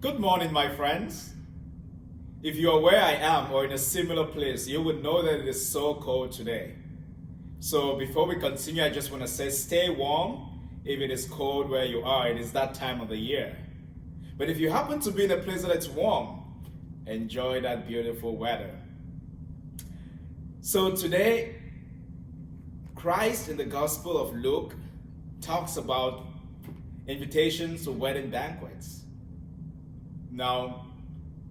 Good morning, my friends. If you are where I am or in a similar place, you would know that it is so cold today. So before we continue, I just want to say stay warm. If it is cold where you are, it is that time of the year. But if you happen to be in a place that it's warm, enjoy that beautiful weather. So today, Christ in the Gospel of Luke talks about invitations to wedding banquets. Now,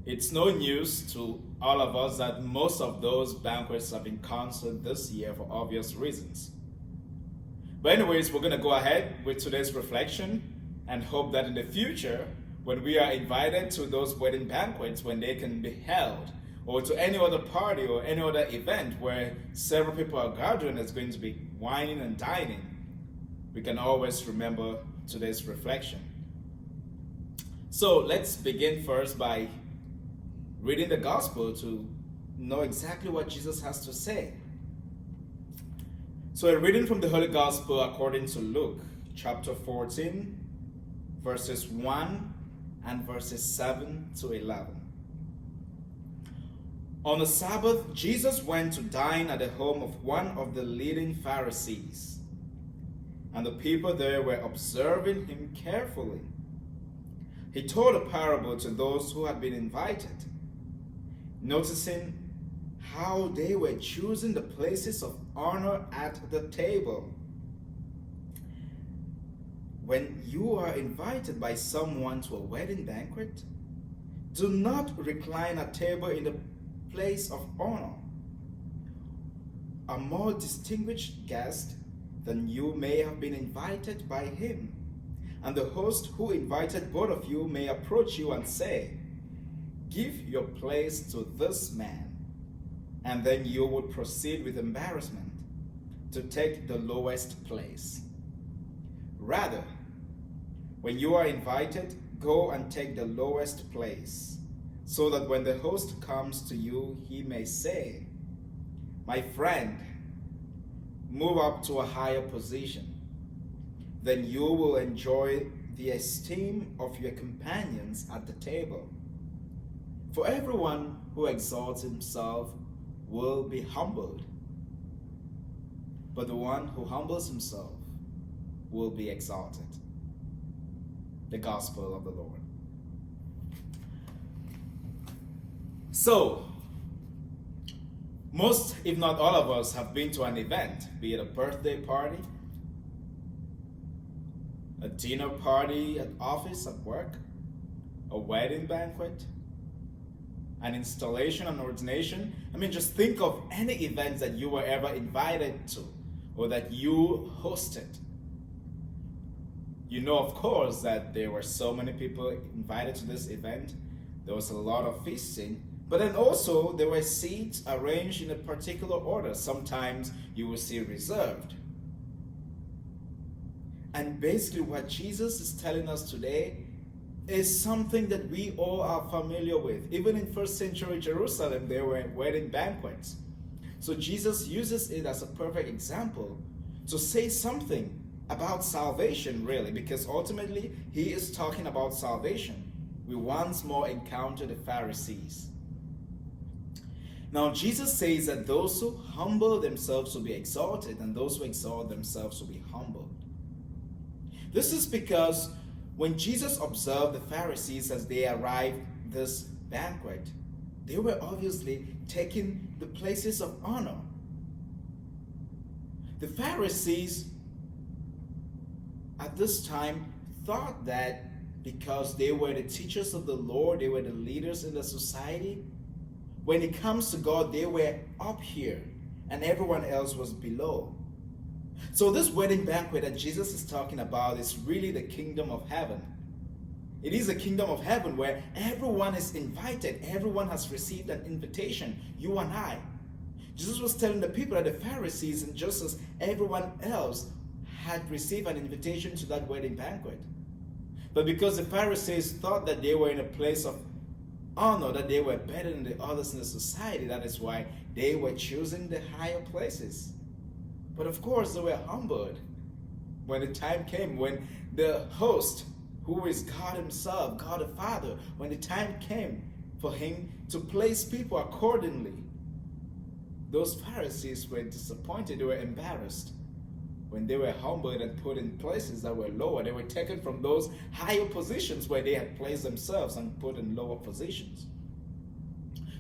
it's no news to all of us that most of those banquets have been canceled this year for obvious reasons. But anyways, we're going to go ahead with today's reflection and hope that in the future, when we are invited to those wedding banquets, when they can be held, or to any other party or any other event where several people are gathering that's going to be wining and dining, we can always remember today's reflection. So let's begin first by reading the gospel to know exactly what Jesus has to say. So a reading from the Holy Gospel according to Luke, chapter 14, verses 1 and verses 7 to 11. On the Sabbath, Jesus went to dine at the home of one of the leading Pharisees, and the people there were observing him carefully. He told a parable to those who had been invited, noticing how they were choosing the places of honor at the table. When you are invited by someone to a wedding banquet, do not recline at table in the place of honor. A more distinguished guest than you may have been invited by him, and the host who invited both of you may approach you and say, "Give your place to this man," and then you would proceed with embarrassment to take the lowest place. Rather, when you are invited, go and take the lowest place, so that when the host comes to you, he may say, "My friend, move up to a higher position." Then you will enjoy the esteem of your companions at the table. For everyone who exalts himself will be humbled, but the one who humbles himself will be exalted. The Gospel of the Lord. So, most, if not all of us, have been to an event, be it a birthday party, a dinner party at office, at work, a wedding banquet, an installation, an ordination. Just think of any event that you were ever invited to or that you hosted. You know, of course, that there were so many people invited to this event. There was a lot of feasting, but then also there were seats arranged in a particular order. Sometimes you will see reserved. And basically what Jesus is telling us today is something that we all are familiar with. Even in first century Jerusalem, there were wedding banquets. So Jesus uses it as a perfect example to say something about salvation, really, because ultimately he is talking about salvation. We once more encounter the Pharisees. Now Jesus says that those who humble themselves will be exalted, and those who exalt themselves will be humbled. This is because when Jesus observed the Pharisees as they arrived at this banquet, they were obviously taking the places of honor. The Pharisees at this time thought that because they were the teachers of the Lord, they were the leaders in the society, when it comes to God, they were up here and everyone else was below. So this wedding banquet that Jesus is talking about is really the kingdom of heaven. It is a kingdom of heaven where everyone is invited. Everyone has received an invitation, you and I. Jesus was telling the people that the Pharisees, and just as everyone else, had received an invitation to that wedding banquet. But because the Pharisees thought that they were in a place of honor, that they were better than the others in the society, that is why they were choosing the higher places. But of course, they were humbled when the time came when the host who is God himself, God the Father, when the time came for him to place people accordingly, those Pharisees were disappointed, they were embarrassed. When they were humbled and put in places that were lower, they were taken from those higher positions where they had placed themselves and put in lower positions.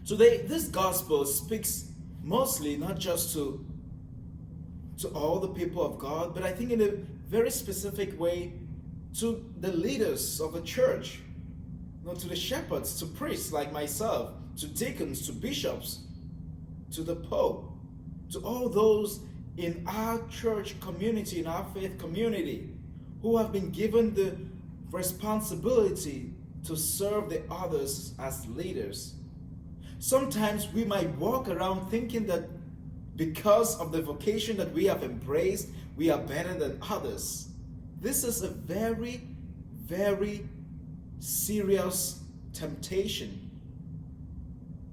Today, this gospel speaks mostly not just to all the people of God, but I think in a very specific way to the leaders of the church, to the shepherds, to priests like myself, to deacons, to bishops, to the Pope, to all those in our church community, in our faith community, who have been given the responsibility to serve the others as leaders. Sometimes we might walk around thinking that because of the vocation that we have embraced, we are better than others. This is a very, very serious temptation.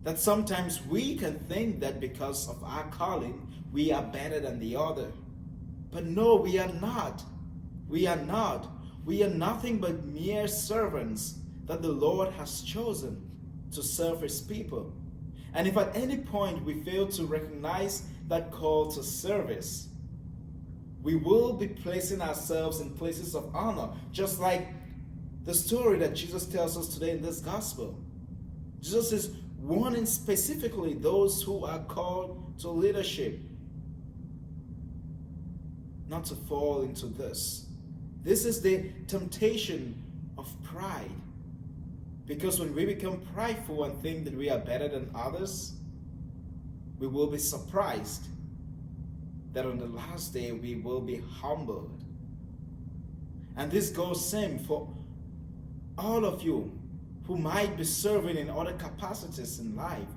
That sometimes we can think that because of our calling, we are better than the other. But no, we are not. We are not. We are nothing but mere servants that the Lord has chosen to serve his people. And if at any point we fail to recognize that call to service, we will be placing ourselves in places of honor, just like the story that Jesus tells us today in this gospel. Jesus is warning specifically those who are called to leadership not to fall into this. This is the temptation of pride. Because when we become prideful and think that we are better than others, we will be surprised that on the last day we will be humbled. And this goes same for all of you who might be serving in other capacities in life.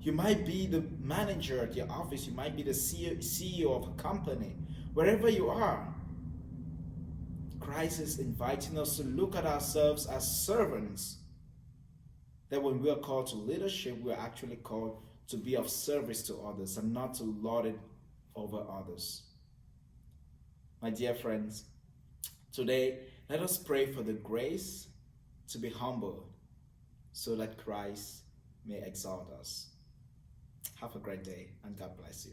You might be the manager at your office, you might be the CEO of a company. Wherever you are, Christ is inviting us to look at ourselves as servants. That when we are called to leadership, we are actually called to be of service to others and not to lord it over others. My dear friends, today let us pray for the grace to be humble so that Christ may exalt us. Have a great day and God bless you.